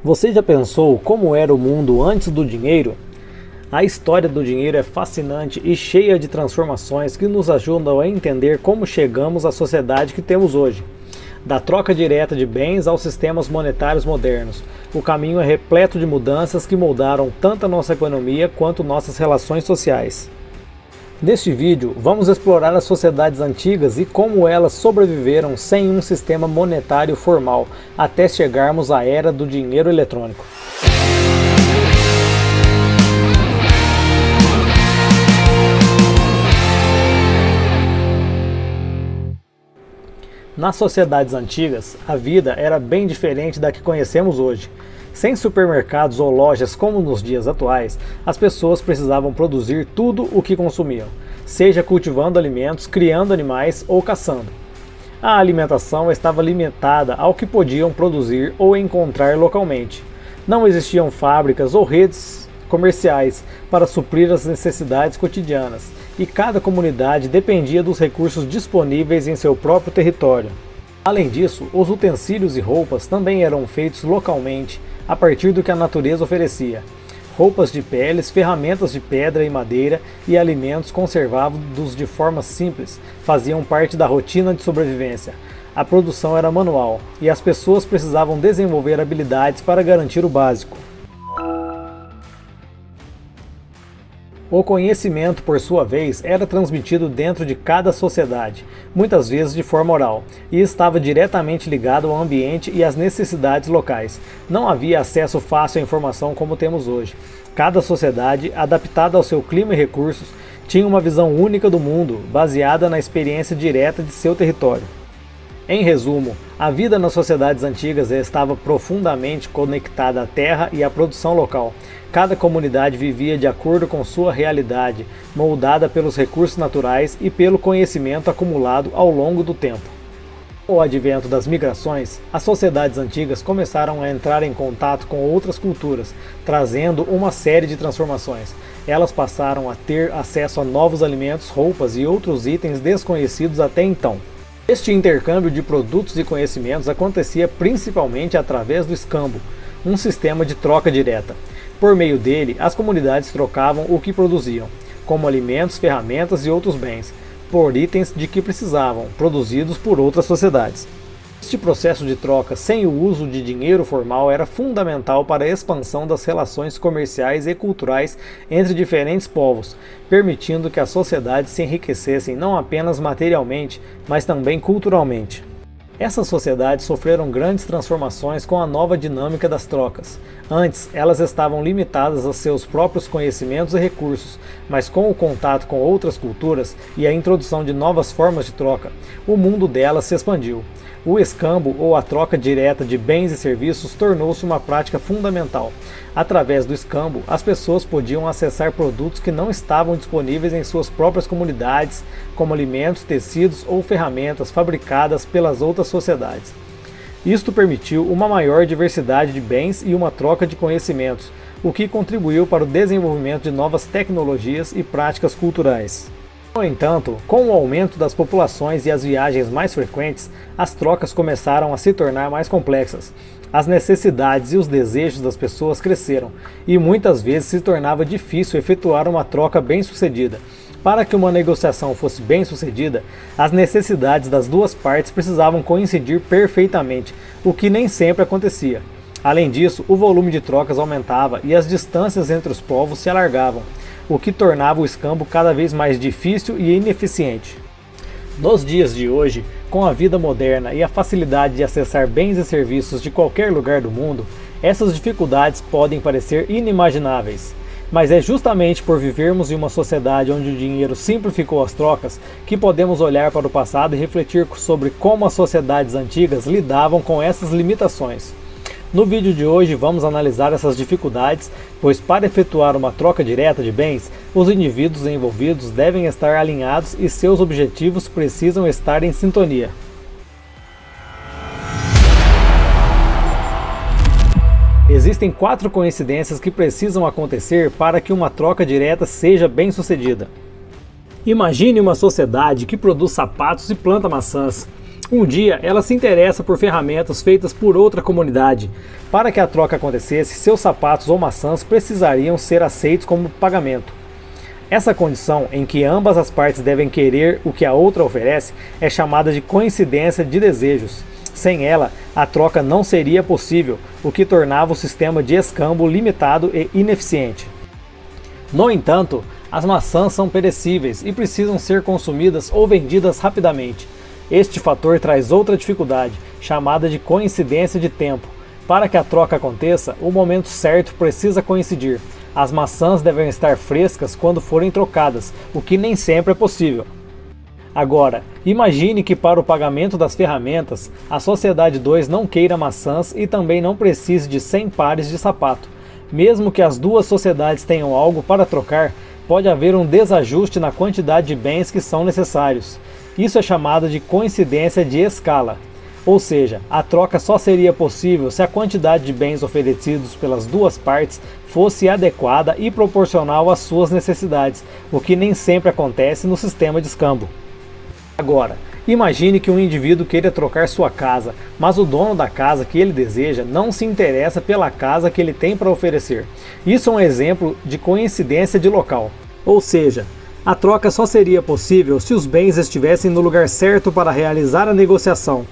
Você já pensou como era o mundo antes do dinheiro? A história do dinheiro é fascinante e cheia de transformações que nos ajudam a entender como chegamos à sociedade que temos hoje. Da troca direta de bens aos sistemas monetários modernos, o caminho é repleto de mudanças que moldaram tanto a nossa economia quanto nossas relações sociais. Neste vídeo, vamos explorar as sociedades antigas e como elas sobreviveram sem um sistema monetário formal, até chegarmos à era do dinheiro eletrônico. Nas sociedades antigas, a vida era bem diferente da que conhecemos hoje. Sem supermercados ou lojas como nos dias atuais, as pessoas precisavam produzir tudo o que consumiam, seja cultivando alimentos, criando animais ou caçando. A alimentação estava limitada ao que podiam produzir ou encontrar localmente. Não existiam fábricas ou redes comerciais para suprir as necessidades cotidianas, e cada comunidade dependia dos recursos disponíveis em seu próprio território. Além disso, os utensílios e roupas também eram feitos localmente, a partir do que a natureza oferecia. Roupas de peles, ferramentas de pedra e madeira e alimentos conservados de forma simples faziam parte da rotina de sobrevivência. A produção era manual e as pessoas precisavam desenvolver habilidades para garantir o básico. O conhecimento, por sua vez, era transmitido dentro de cada sociedade, muitas vezes de forma oral, e estava diretamente ligado ao ambiente e às necessidades locais. Não havia acesso fácil à informação como temos hoje. Cada sociedade, adaptada ao seu clima e recursos, tinha uma visão única do mundo, baseada na experiência direta de seu território. Em resumo, a vida nas sociedades antigas estava profundamente conectada à terra e à produção local. Cada comunidade vivia de acordo com sua realidade, moldada pelos recursos naturais e pelo conhecimento acumulado ao longo do tempo. Com o advento das migrações, as sociedades antigas começaram a entrar em contato com outras culturas, trazendo uma série de transformações. Elas passaram a ter acesso a novos alimentos, roupas e outros itens desconhecidos até então. Este intercâmbio de produtos e conhecimentos acontecia principalmente através do escambo, um sistema de troca direta. Por meio dele, as comunidades trocavam o que produziam, como alimentos, ferramentas e outros bens, por itens de que precisavam, produzidos por outras sociedades. Este processo de troca sem o uso de dinheiro formal era fundamental para a expansão das relações comerciais e culturais entre diferentes povos, permitindo que as sociedades se enriquecessem não apenas materialmente, mas também culturalmente. Essas sociedades sofreram grandes transformações com a nova dinâmica das trocas. Antes, elas estavam limitadas a seus próprios conhecimentos e recursos, mas com o contato com outras culturas e a introdução de novas formas de troca, o mundo delas se expandiu. O escambo, ou a troca direta de bens e serviços, tornou-se uma prática fundamental. Através do escambo, as pessoas podiam acessar produtos que não estavam disponíveis em suas próprias comunidades, como alimentos, tecidos ou ferramentas fabricadas pelas outras sociedades. Isto permitiu uma maior diversidade de bens e uma troca de conhecimentos, o que contribuiu para o desenvolvimento de novas tecnologias e práticas culturais. No entanto, com o aumento das populações e as viagens mais frequentes, as trocas começaram a se tornar mais complexas. As necessidades e os desejos das pessoas cresceram, e muitas vezes se tornava difícil efetuar uma troca bem-sucedida. Para que uma negociação fosse bem-sucedida, as necessidades das duas partes precisavam coincidir perfeitamente, o que nem sempre acontecia. Além disso, o volume de trocas aumentava e as distâncias entre os povos se alargavam, o que tornava o escambo cada vez mais difícil e ineficiente. Nos dias de hoje, com a vida moderna e a facilidade de acessar bens e serviços de qualquer lugar do mundo, essas dificuldades podem parecer inimagináveis. Mas é justamente por vivermos em uma sociedade onde o dinheiro simplificou as trocas que podemos olhar para o passado e refletir sobre como as sociedades antigas lidavam com essas limitações. No vídeo de hoje vamos analisar essas dificuldades, pois para efetuar uma troca direta de bens, os indivíduos envolvidos devem estar alinhados e seus objetivos precisam estar em sintonia. Existem 4 coincidências que precisam acontecer para que uma troca direta seja bem-sucedida. Imagine uma sociedade que produz sapatos e planta maçãs. Um dia, ela se interessa por ferramentas feitas por outra comunidade. Para que a troca acontecesse, seus sapatos ou maçãs precisariam ser aceitos como pagamento. Essa condição, em que ambas as partes devem querer o que a outra oferece, é chamada de coincidência de desejos. Sem ela, a troca não seria possível, o que tornava o sistema de escambo limitado e ineficiente. No entanto, as maçãs são perecíveis e precisam ser consumidas ou vendidas rapidamente. Este fator traz outra dificuldade, chamada de coincidência de tempo. Para que a troca aconteça, o momento certo precisa coincidir. As maçãs devem estar frescas quando forem trocadas, o que nem sempre é possível. Agora, imagine que para o pagamento das ferramentas, a Sociedade 2 não queira maçãs e também não precise de 100 pares de sapato. Mesmo que as duas sociedades tenham algo para trocar, pode haver um desajuste na quantidade de bens que são necessários. Isso é chamado de coincidência de escala. Ou seja, a troca só seria possível se a quantidade de bens oferecidos pelas duas partes fosse adequada e proporcional às suas necessidades, o que nem sempre acontece no sistema de escambo. Agora, imagine que um indivíduo queira trocar sua casa, mas o dono da casa que ele deseja não se interessa pela casa que ele tem para oferecer. Isso é um exemplo de coincidência de local. Ou seja, a troca só seria possível se os bens estivessem no lugar certo para realizar a negociação.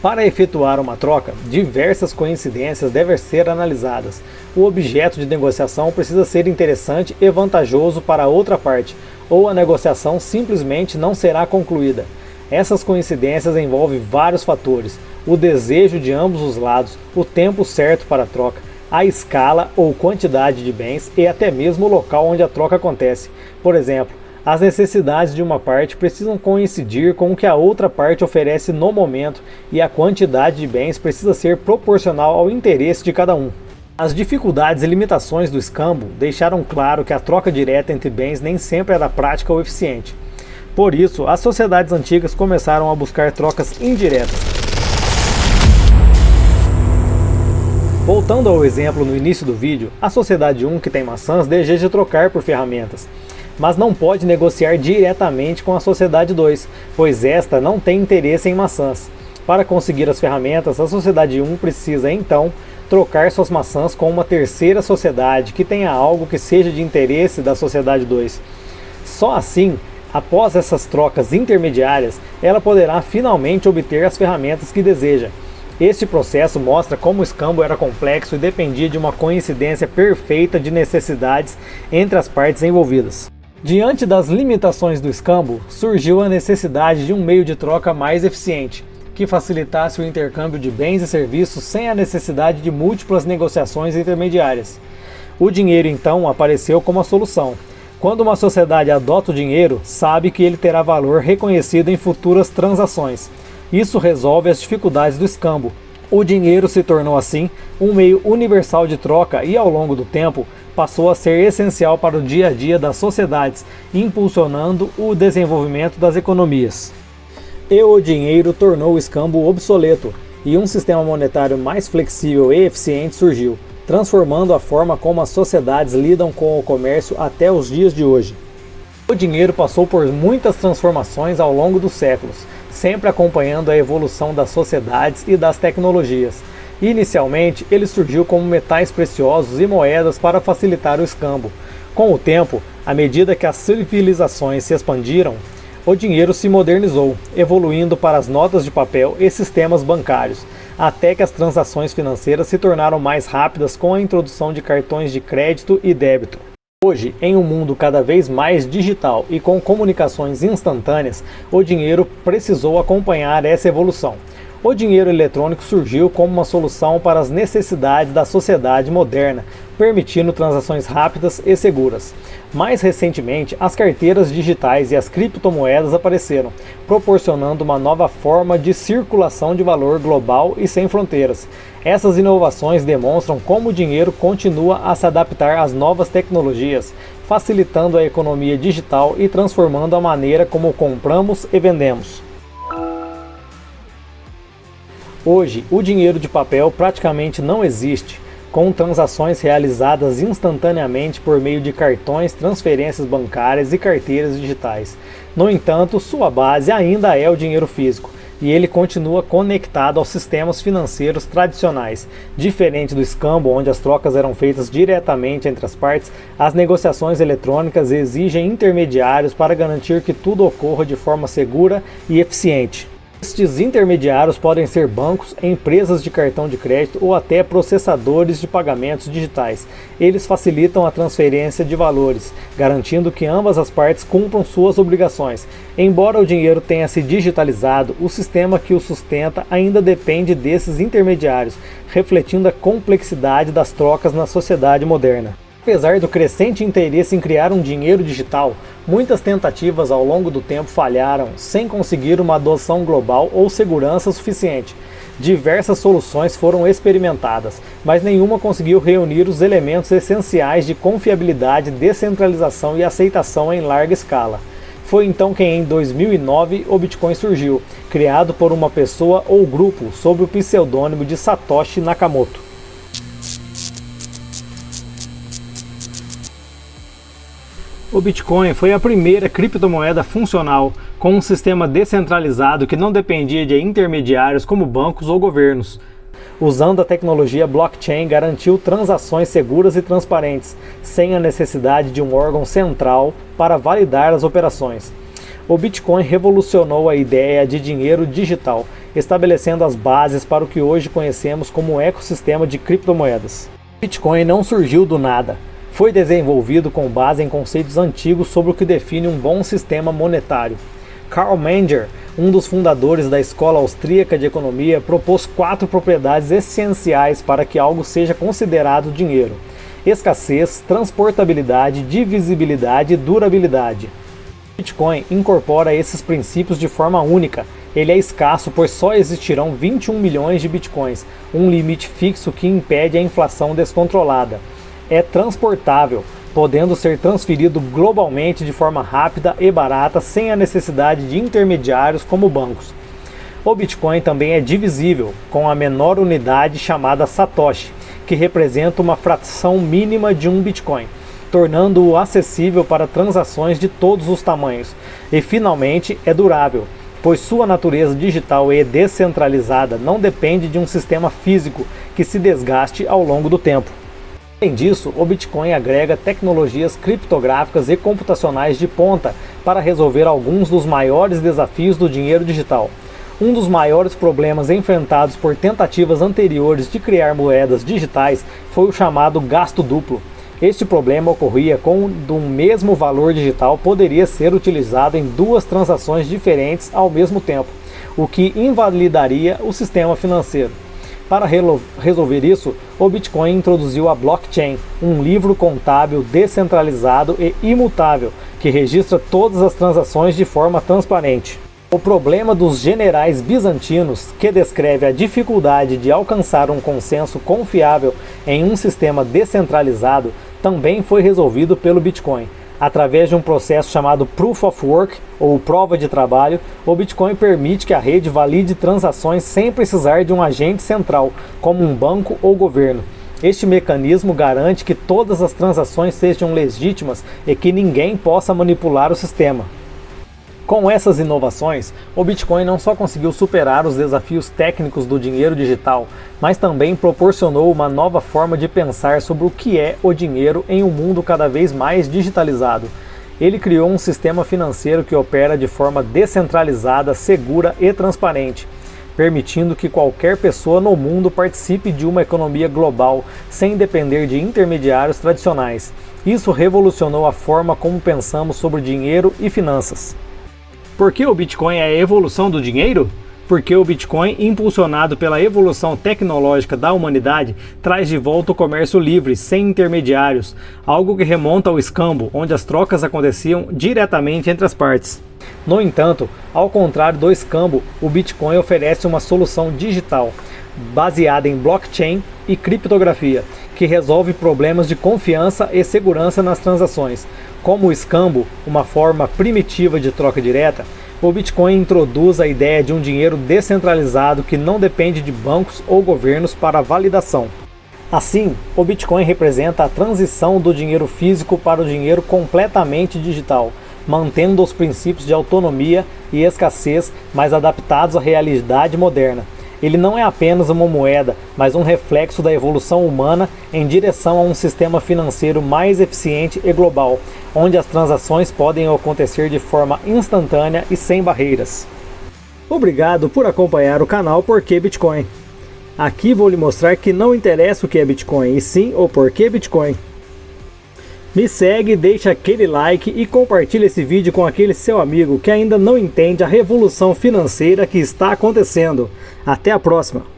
Para efetuar uma troca, diversas coincidências devem ser analisadas. O objeto de negociação precisa ser interessante e vantajoso para a outra parte, ou a negociação simplesmente não será concluída. Essas coincidências envolvem vários fatores: o desejo de ambos os lados, o tempo certo para a troca, a escala ou quantidade de bens e até mesmo o local onde a troca acontece. Por exemplo, as necessidades de uma parte precisam coincidir com o que a outra parte oferece no momento e a quantidade de bens precisa ser proporcional ao interesse de cada um. As dificuldades e limitações do escambo deixaram claro que a troca direta entre bens nem sempre era prática ou eficiente. Por isso, as sociedades antigas começaram a buscar trocas indiretas. Voltando ao exemplo no início do vídeo, a Sociedade 1 que tem maçãs deseja trocar por ferramentas, mas não pode negociar diretamente com a Sociedade 2, pois esta não tem interesse em maçãs. Para conseguir as ferramentas, a Sociedade 1 precisa, então, trocar suas maçãs com uma terceira sociedade que tenha algo que seja de interesse da Sociedade 2. Só assim, após essas trocas intermediárias, ela poderá finalmente obter as ferramentas que deseja. Este processo mostra como o escambo era complexo e dependia de uma coincidência perfeita de necessidades entre as partes envolvidas. Diante das limitações do escambo, surgiu a necessidade de um meio de troca mais eficiente, que facilitasse o intercâmbio de bens e serviços sem a necessidade de múltiplas negociações intermediárias. O dinheiro, então, apareceu como a solução. Quando uma sociedade adota o dinheiro, sabe que ele terá valor reconhecido em futuras transações. Isso resolve as dificuldades do escambo. O dinheiro se tornou, assim, um meio universal de troca e, ao longo do tempo, passou a ser essencial para o dia a dia das sociedades, impulsionando o desenvolvimento das economias. E o dinheiro tornou o escambo obsoleto, e um sistema monetário mais flexível e eficiente surgiu, transformando a forma como as sociedades lidam com o comércio até os dias de hoje. O dinheiro passou por muitas transformações ao longo dos séculos, sempre acompanhando a evolução das sociedades e das tecnologias. Inicialmente, ele surgiu como metais preciosos e moedas para facilitar o escambo. Com o tempo, à medida que as civilizações se expandiram, o dinheiro se modernizou, evoluindo para as notas de papel e sistemas bancários, até que as transações financeiras se tornaram mais rápidas com a introdução de cartões de crédito e débito. Hoje, em um mundo cada vez mais digital e com comunicações instantâneas, o dinheiro precisou acompanhar essa evolução. O dinheiro eletrônico surgiu como uma solução para as necessidades da sociedade moderna, permitindo transações rápidas e seguras. Mais recentemente, as carteiras digitais e as criptomoedas apareceram, proporcionando uma nova forma de circulação de valor global e sem fronteiras. Essas inovações demonstram como o dinheiro continua a se adaptar às novas tecnologias, facilitando a economia digital e transformando a maneira como compramos e vendemos. Hoje, o dinheiro de papel praticamente não existe, com transações realizadas instantaneamente por meio de cartões, transferências bancárias e carteiras digitais. No entanto, sua base ainda é o dinheiro físico, e ele continua conectado aos sistemas financeiros tradicionais. Diferente do escambo, onde as trocas eram feitas diretamente entre as partes, as negociações eletrônicas exigem intermediários para garantir que tudo ocorra de forma segura e eficiente. Estes intermediários podem ser bancos, empresas de cartão de crédito ou até processadores de pagamentos digitais. Eles facilitam a transferência de valores, garantindo que ambas as partes cumpram suas obrigações. Embora o dinheiro tenha se digitalizado, o sistema que o sustenta ainda depende desses intermediários, refletindo a complexidade das trocas na sociedade moderna. Apesar do crescente interesse em criar um dinheiro digital, muitas tentativas ao longo do tempo falharam, sem conseguir uma adoção global ou segurança suficiente. Diversas soluções foram experimentadas, mas nenhuma conseguiu reunir os elementos essenciais de confiabilidade, descentralização e aceitação em larga escala. Foi então que em 2009 o Bitcoin surgiu, criado por uma pessoa ou grupo sob o pseudônimo de Satoshi Nakamoto. O Bitcoin foi a primeira criptomoeda funcional, com um sistema descentralizado que não dependia de intermediários como bancos ou governos. Usando a tecnologia blockchain, garantiu transações seguras e transparentes, sem a necessidade de um órgão central para validar as operações. O Bitcoin revolucionou a ideia de dinheiro digital, estabelecendo as bases para o que hoje conhecemos como um ecossistema de criptomoedas. O Bitcoin não surgiu do nada. Foi desenvolvido com base em conceitos antigos sobre o que define um bom sistema monetário. Carl Menger, um dos fundadores da Escola Austríaca de Economia, propôs 4 propriedades essenciais para que algo seja considerado dinheiro: escassez, transportabilidade, divisibilidade e durabilidade. O Bitcoin incorpora esses princípios de forma única. Ele é escasso, pois só existirão 21 milhões de bitcoins, um limite fixo que impede a inflação descontrolada. É transportável, podendo ser transferido globalmente de forma rápida e barata, sem a necessidade de intermediários como bancos. O Bitcoin também é divisível, com a menor unidade chamada Satoshi, que representa uma fração mínima de um Bitcoin, tornando-o acessível para transações de todos os tamanhos. E finalmente é durável, pois sua natureza digital e descentralizada não depende de um sistema físico que se desgaste ao longo do tempo. Além disso, o Bitcoin agrega tecnologias criptográficas e computacionais de ponta para resolver alguns dos maiores desafios do dinheiro digital. Um dos maiores problemas enfrentados por tentativas anteriores de criar moedas digitais foi o chamado gasto duplo. Este problema ocorria quando um mesmo valor digital poderia ser utilizado em 2 transações diferentes ao mesmo tempo, o que invalidaria o sistema financeiro. Para resolver isso, o Bitcoin introduziu a blockchain, um livro contábil descentralizado e imutável, que registra todas as transações de forma transparente. O problema dos generais bizantinos, que descreve a dificuldade de alcançar um consenso confiável em um sistema descentralizado, também foi resolvido pelo Bitcoin. Através de um processo chamado Proof of Work, ou prova de trabalho, o Bitcoin permite que a rede valide transações sem precisar de um agente central, como um banco ou governo. Este mecanismo garante que todas as transações sejam legítimas e que ninguém possa manipular o sistema. Com essas inovações, o Bitcoin não só conseguiu superar os desafios técnicos do dinheiro digital, mas também proporcionou uma nova forma de pensar sobre o que é o dinheiro em um mundo cada vez mais digitalizado. Ele criou um sistema financeiro que opera de forma descentralizada, segura e transparente, permitindo que qualquer pessoa no mundo participe de uma economia global sem depender de intermediários tradicionais. Isso revolucionou a forma como pensamos sobre dinheiro e finanças. Por que o Bitcoin é a evolução do dinheiro? Porque o Bitcoin, impulsionado pela evolução tecnológica da humanidade, traz de volta o comércio livre, sem intermediários, algo que remonta ao escambo, onde as trocas aconteciam diretamente entre as partes. No entanto, ao contrário do escambo, o Bitcoin oferece uma solução digital, baseada em blockchain e criptografia, que resolve problemas de confiança e segurança nas transações. Como o escambo, uma forma primitiva de troca direta, o Bitcoin introduz a ideia de um dinheiro descentralizado que não depende de bancos ou governos para validação. Assim, o Bitcoin representa a transição do dinheiro físico para o dinheiro completamente digital, mantendo os princípios de autonomia e escassez, mas adaptados à realidade moderna. Ele não é apenas uma moeda, mas um reflexo da evolução humana em direção a um sistema financeiro mais eficiente e global, onde as transações podem acontecer de forma instantânea e sem barreiras. Obrigado por acompanhar o canal Porquê Bitcoin. Aqui vou lhe mostrar que não interessa o que é Bitcoin, e sim o porquê Bitcoin. Me segue, deixa aquele like e compartilha esse vídeo com aquele seu amigo que ainda não entende a revolução financeira que está acontecendo. Até a próxima!